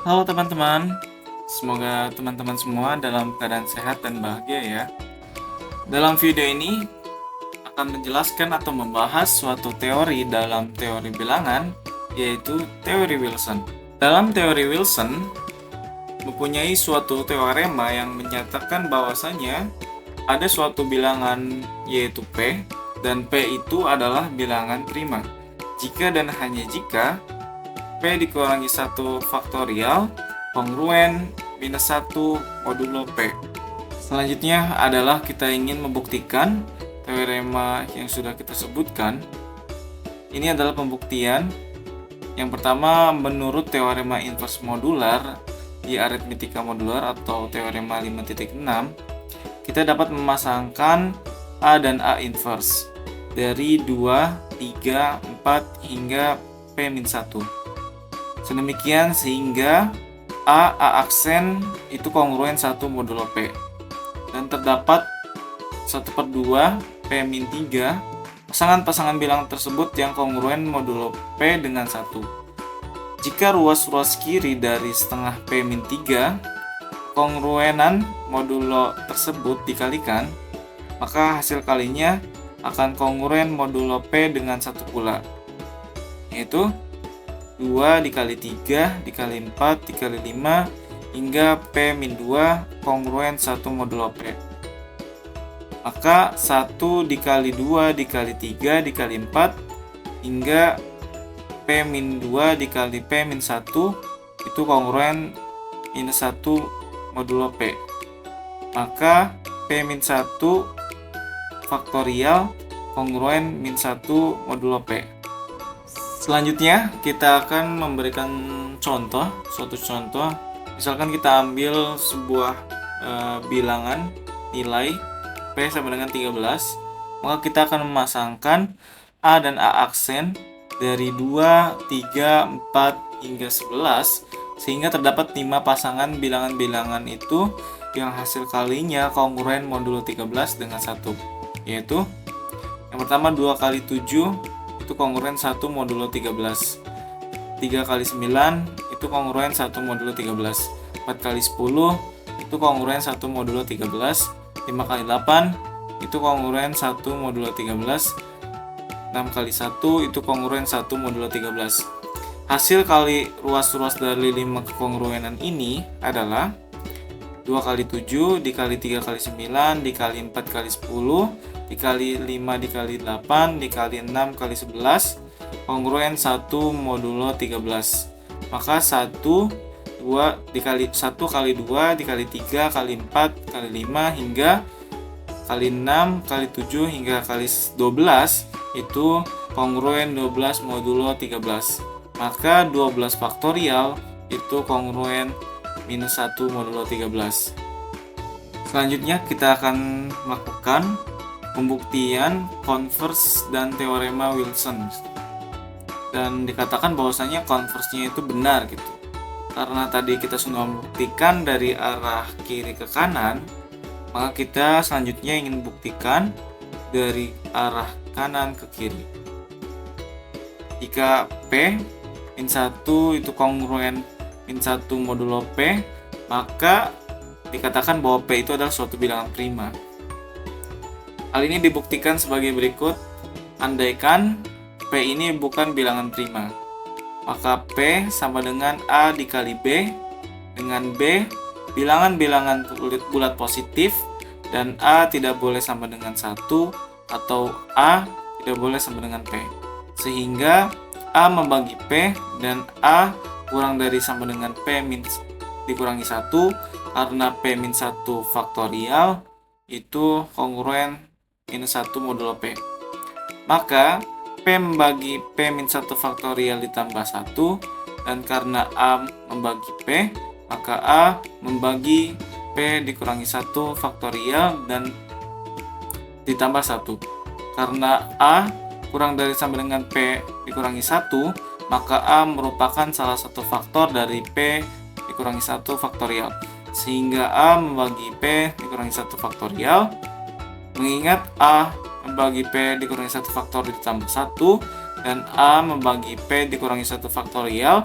Halo teman-teman, semoga teman-teman semua dalam keadaan sehat dan bahagia ya. Dalam video ini akan menjelaskan atau membahas suatu teori dalam teori bilangan, yaitu teori Wilson. Dalam teori Wilson, mempunyai suatu teorema yang menyatakan bahwasanya ada suatu bilangan yaitu P, dan P itu adalah bilangan prima. Jika dan hanya jika P dikurangi 1 faktorial kongruen minus 1 modulo P. Selanjutnya adalah kita ingin membuktikan teorema yang sudah kita sebutkan. Ini adalah pembuktian. Yang pertama, menurut teorema inverse modular di aritmetika modular atau teorema 5.6, kita dapat memasangkan A dan A inverse dari 2, 3, 4 hingga P-1. Sedemikian sehingga A aksen itu kongruen 1 modulo P. Dan terdapat 1/2 P-3 pasangan-pasangan bilangan tersebut yang kongruen modulo P dengan 1. Jika ruas-ruas kiri dari setengah P-3 kongruenan modulo tersebut dikalikan, maka hasil kalinya akan kongruen modulo P dengan 1 pula, yaitu 2 dikali 3 dikali 4 dikali 5 hingga P-2 kongruen 1 modulo P. Maka 1 dikali 2 dikali 3 dikali 4 hingga P-2 dikali P-1 itu kongruen minus 1 modulo P. Maka P-1 faktorial kongruen min 1 modulo P. Selanjutnya kita akan memberikan suatu contoh. Misalkan kita ambil sebuah bilangan nilai P sama dengan 13, maka kita akan memasangkan A dan A aksen dari 2, 3, 4 hingga 11 sehingga terdapat 5 pasangan bilangan-bilangan itu yang hasil kalinya kongruen modulo 13 dengan 1, yaitu yang pertama 2 kali 7 itu kongruen 1 modulo 13, 3 kali 9 itu kongruen 1 modulo 13, 4 kali 10 itu kongruen 1 modulo 13, 5 kali 8 itu kongruen 1 modulo 13, 6 kali 1 itu kongruen 1 modulo 13. Hasil kali ruas-ruas dari 5 kekongruenan ini adalah 2 kali 7 dikali 3 kali 9 dikali 4 kali 10 dikali 5 dikali 8 dikali 6 kali 11 kongruen 1 modulo 13. Maka 1 kali 2 dikali 3 kali 4 kali 5 hingga kali 6 kali 7 hingga kali 12 itu kongruen 12 modulo 13. Maka 12 faktorial itu kongruen minus 1 modulo 13. Selanjutnya kita akan melakukan pembuktian converse dan teorema Wilson. Dan dikatakan bahwasanya converse-nya itu benar gitu. Karena tadi kita sudah membuktikan dari arah kiri ke kanan, maka kita selanjutnya ingin buktikan dari arah kanan ke kiri. Jika P-1 itu kongruen min 1 modulo P, maka dikatakan bahwa P itu adalah suatu bilangan prima. Hal ini dibuktikan sebagai berikut. Andaikan P ini bukan bilangan prima, maka P sama dengan A dikali B, dengan B bilangan-bilangan bulat positif dan A tidak boleh sama dengan 1 atau A tidak boleh sama dengan P. Sehingga A membagi P dan A kurang dari sama dengan P dikurangi 1 karena P-1 faktorial itu kongruen minus 1 modulo P. Maka P membagi P-1 faktorial ditambah 1, dan karena A membagi P, maka A membagi P dikurangi 1 faktorial dan ditambah 1. Karena A kurang dari sama dengan P dikurangi 1, maka A merupakan salah satu faktor dari P dikurangi 1 faktorial. Sehingga A membagi P dikurangi 1 faktorial. Mengingat A membagi P dikurangi 1 faktorial ditambah 1 dan A membagi P dikurangi 1 faktorial,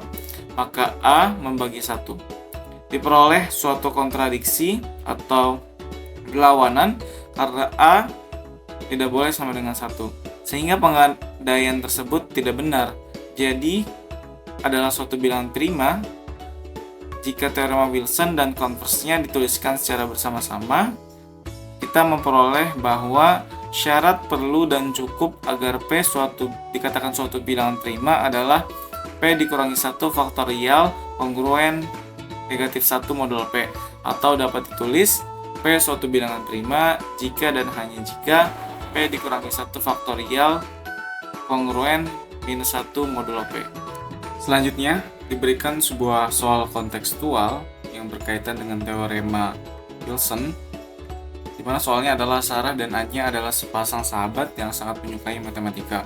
maka A membagi 1. Diperoleh suatu kontradiksi atau berlawanan karena A tidak boleh sama dengan 1. Sehingga pengandaian tersebut tidak benar. Jadi adalah suatu bilangan prima jika teorema Wilson dan konversnya dituliskan secara bersama-sama. Kita memperoleh bahwa syarat perlu dan cukup agar P dikatakan suatu bilangan prima adalah P dikurangi 1 faktorial kongruen negatif 1 modulo P, atau dapat ditulis P suatu bilangan prima jika dan hanya jika P dikurangi 1 faktorial kongruen minus 1 modulo P. Selanjutnya diberikan sebuah soal kontekstual yang berkaitan dengan teorema Wilson, di mana soalnya adalah Sarah dan Anya adalah sepasang sahabat yang sangat menyukai matematika.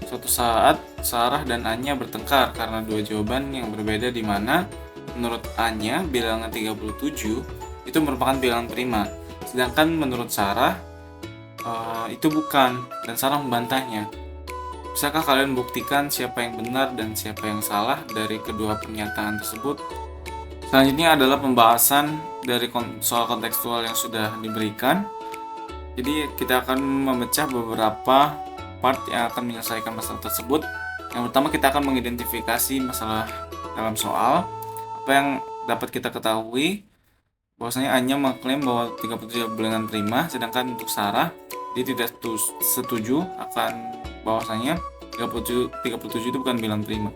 Suatu saat Sarah dan Anya bertengkar karena dua jawaban yang berbeda, di mana menurut Anya bilangan 37 itu merupakan bilangan prima, sedangkan menurut Sarah itu bukan, dan Sarah membantahnya. Bisakah kalian buktikan siapa yang benar dan siapa yang salah dari kedua pernyataan tersebut? Selanjutnya adalah pembahasan dari soal kontekstual yang sudah diberikan. Jadi kita akan memecah beberapa part yang akan menyelesaikan masalah tersebut. Yang pertama, kita akan mengidentifikasi masalah dalam soal. Apa yang dapat kita ketahui, bahwasanya Anya mengklaim bahwa 37 bilangan prima, sedangkan untuk Sarah dia tidak setuju akan bahwasanya 37 itu bukan bilangan prima.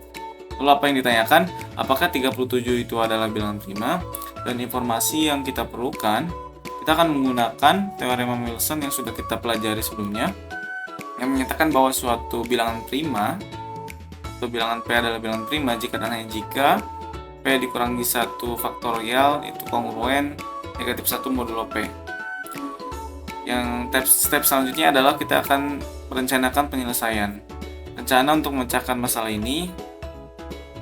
Lalu apa yang ditanyakan? Apakah 37 itu adalah bilangan prima? Dan informasi yang kita perlukan, kita akan menggunakan teorema Wilson yang sudah kita pelajari sebelumnya, yang menyatakan bahwa suatu bilangan prima atau bilangan P adalah bilangan prima jika dan hanya jika P dikurangi 1 faktorial itu kongruen negatif 1 modulo P. Yang step selanjutnya adalah kita akan merencanakan penyelesaian. Rencana untuk memecahkan masalah ini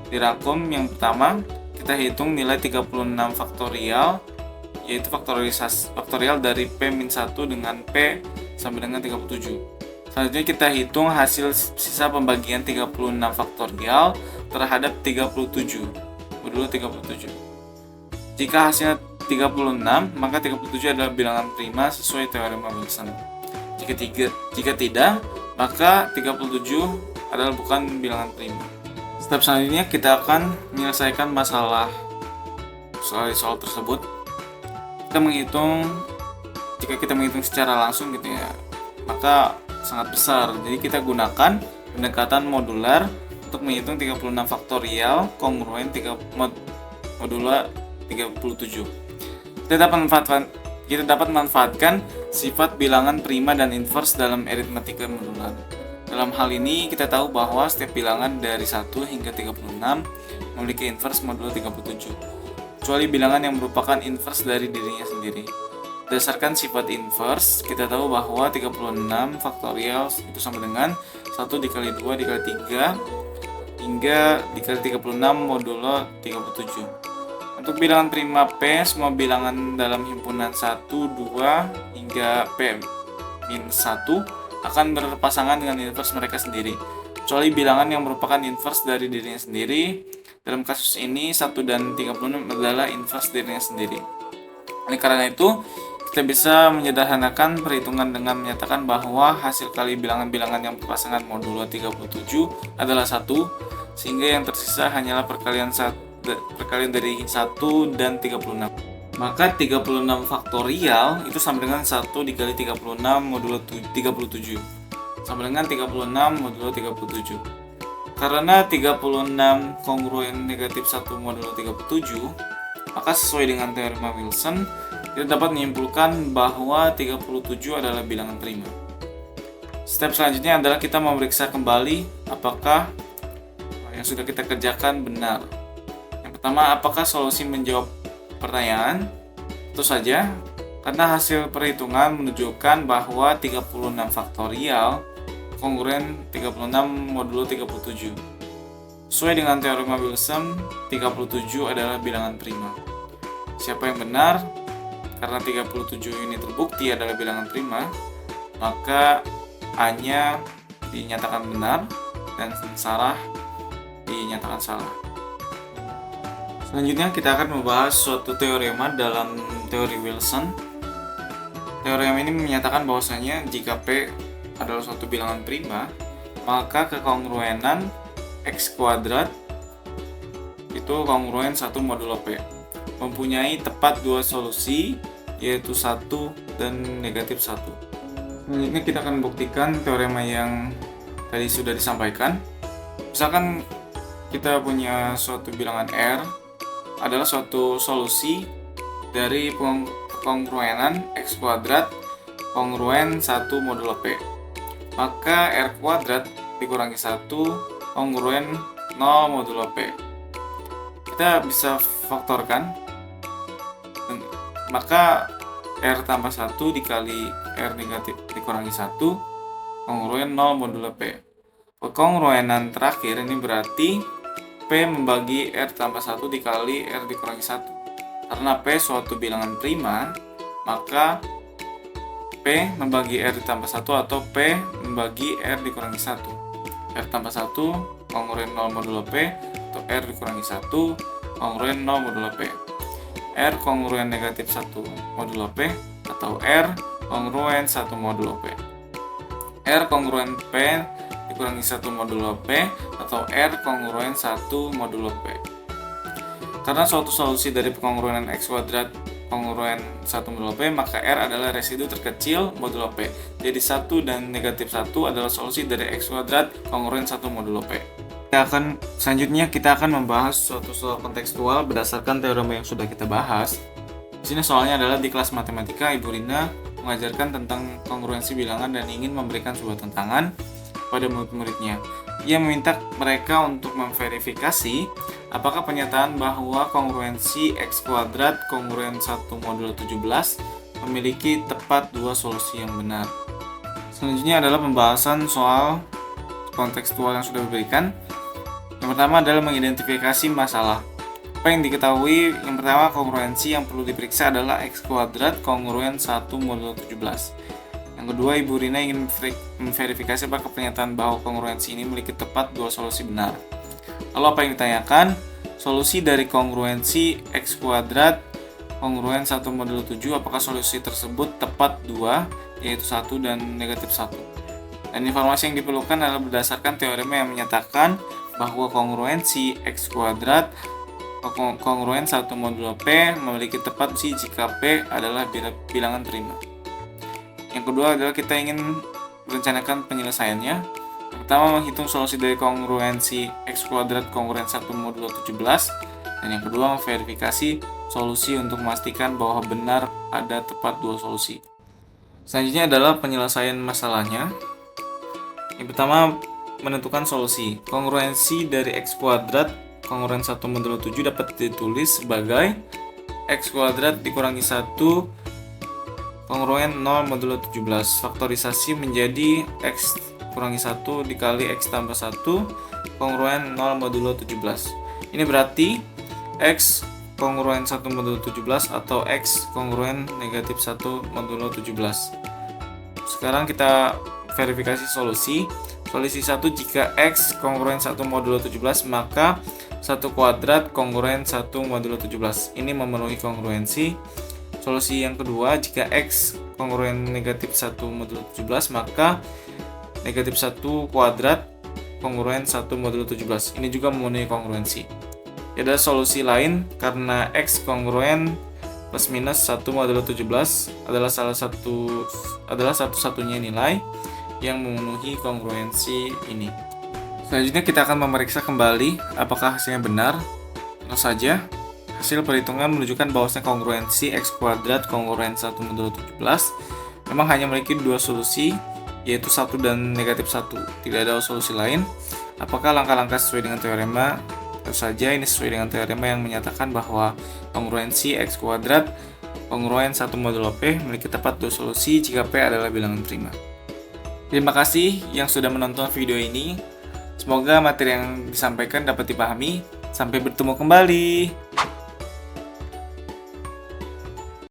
dirangkum. Yang pertama, kita hitung nilai 36 faktorial, yaitu faktorial dari P-1 dengan P sama dengan 37. Selanjutnya kita hitung hasil sisa pembagian 36 faktorial terhadap 37, modulo 37. Jika hasilnya 36, maka 37 adalah bilangan prima sesuai teorema Wilson. Jika tidak, maka 37 adalah bukan bilangan prima. Step selanjutnya kita akan menyelesaikan masalah soal tersebut. Jika kita menghitung secara langsung gitu ya, maka sangat besar. Jadi kita gunakan pendekatan modular untuk menghitung 36 faktorial kongruen modulo 37. Kita dapat memanfaatkan sifat bilangan prima dan inverse dalam aritmatika modular. Dalam hal ini kita tahu bahwa setiap bilangan dari 1 hingga 36 memiliki inverse modulo 37, kecuali bilangan yang merupakan inverse dari dirinya sendiri. Berdasarkan sifat inverse, kita tahu bahwa 36 faktorial itu sama dengan 1 dikali 2 dikali 3 hingga dikali 36 modulo 37. Untuk bilangan prima P, semua bilangan dalam himpunan 1, 2, hingga P-1 akan berpasangan dengan inverse mereka sendiri, kecuali bilangan yang merupakan inverse dari dirinya sendiri. Dalam kasus ini, 1 dan 36 adalah inverse dirinya sendiri. Oleh karena itu, kita bisa menyederhanakan perhitungan dengan menyatakan bahwa hasil kali bilangan-bilangan yang berpasangan modulo 37 adalah 1, sehingga yang tersisa hanyalah perkalian dari 1 dan 36. Maka 36 faktorial itu sama dengan 1 dikali 36 modulo 37, sama dengan 36 modulo 37. Karena 36 kongruen negatif 1 modulo 37, maka sesuai dengan teorema Wilson, kita dapat menyimpulkan bahwa 37 adalah bilangan prima. Step selanjutnya adalah kita memeriksa kembali apakah yang sudah kita kerjakan benar. Pertama, apakah solusi menjawab pertanyaan? Tentu saja, karena hasil perhitungan menunjukkan bahwa 36 faktorial kongruen 36 modulo 37. Sesuai dengan teorema Wilson, 37 adalah bilangan prima. Siapa yang benar? Karena 37 ini terbukti adalah bilangan prima, maka A-nya dinyatakan benar dan Sarah dinyatakan salah. Selanjutnya kita akan membahas suatu teorema dalam teori Wilson. Teorema ini menyatakan bahwasanya jika P adalah suatu bilangan prima, maka kekongruenan X kuadrat itu kongruen 1 modulo P, mempunyai tepat dua solusi, yaitu 1 dan negatif 1. Selanjutnya kita akan buktikan teorema yang tadi sudah disampaikan. Misalkan kita punya suatu bilangan R adalah suatu solusi dari kongruenan X kuadrat kongruen 1 modulo P. Maka R kuadrat dikurangi 1 kongruen 0 modulo P. Kita bisa faktorkan, maka R tambah 1 dikali R negatif dikurangi 1 kongruen 0 modulo P. Kekongruenan terakhir ini berarti P membagi R tambah 1 dikali R dikurangi 1. Karena P suatu bilangan prima, maka P membagi R ditambah 1 atau P membagi R dikurangi 1. R tambah 1 kongruen 0 modulo P atau R dikurangi 1 kongruen 0 modulo P. R kongruen negatif 1 modulo P atau R kongruen 1 modulo P. R kongruen P dikurangi 1 modulo P atau R kongruen 1 modulo P. Karena suatu solusi dari pengongruenan X kuadrat kongruen 1 modulo P, maka R adalah residu terkecil modulo P. Jadi 1 dan negatif 1 adalah solusi dari X kuadrat kongruen 1 modulo P. Selanjutnya kita akan membahas suatu soal kontekstual berdasarkan teorema yang sudah kita bahas. Di sini soalnya adalah di kelas matematika Ibu Rina mengajarkan tentang kongruensi bilangan dan ingin memberikan sebuah tantangan pada murid-muridnya. Ia meminta mereka untuk memverifikasi apakah pernyataan bahwa kongruensi X kuadrat kongruen 1 modulo 17 memiliki tepat dua solusi yang benar. Selanjutnya adalah pembahasan soal kontekstual yang sudah diberikan. Yang pertama adalah mengidentifikasi masalah. Apa yang diketahui? Yang pertama, kongruensi yang perlu diperiksa adalah X kuadrat kongruen 1 modulo 17. Yang kedua, Ibu Rina ingin memverifikasi apakah pernyataan bahwa kongruensi ini memiliki tepat dua solusi benar. Lalu apa yang ditanyakan? Solusi dari kongruensi X kuadrat kongruen 1 modulo 7, apakah solusi tersebut tepat dua, yaitu 1 dan negatif 1. Dan informasi yang diperlukan adalah berdasarkan teorema yang menyatakan bahwa kongruensi X kuadrat kongruen 1 modulo P memiliki tepat jika P adalah bilangan prima. Yang kedua adalah kita ingin merencanakan penyelesaiannya. Yang pertama, menghitung solusi dari kongruensi X kuadrat kongruen 1 modulo 17. Dan yang kedua, memverifikasi solusi untuk memastikan bahwa benar ada tepat dua solusi. Selanjutnya adalah penyelesaian masalahnya. Yang pertama, menentukan solusi. Kongruensi dari X kuadrat kongruen 1 modulo 7 dapat ditulis sebagai X kuadrat dikurangi 1 kongruen 0 modulo 17. Faktorisasi menjadi X kurangi 1 dikali X tambah 1 kongruen 0 modulo 17. Ini berarti X kongruen 1 modulo 17 atau X kongruen negatif 1 modulo 17. Sekarang kita verifikasi solusi. Solusi 1, jika X kongruen 1 modulo 17, maka 1 kuadrat kongruen 1 modulo 17. Ini memenuhi kongruensi. Solusi yang kedua, jika X kongruen negatif 1 modulo 17, maka negatif 1 kuadrat kongruen 1 modulo 17. Ini juga memenuhi kongruensi. Ada solusi lain, karena X kongruen plus minus 1 modulo 17 adalah satu-satunya nilai yang memenuhi kongruensi ini. Selanjutnya kita akan memeriksa kembali apakah hasilnya benar. Tentu saja, hasil perhitungan menunjukkan bahwasanya kongruensi X kuadrat kongruen 1 modulo 17 memang hanya memiliki dua solusi, yaitu 1 dan negatif 1. Tidak ada solusi lain. Apakah langkah-langkah sesuai dengan teorema? Tentu saja ini sesuai dengan teorema yang menyatakan bahwa kongruensi X kuadrat kongruen 1 modulo P memiliki tepat dua solusi jika P adalah bilangan prima. Terima kasih yang sudah menonton video ini. Semoga materi yang disampaikan dapat dipahami. Sampai bertemu kembali.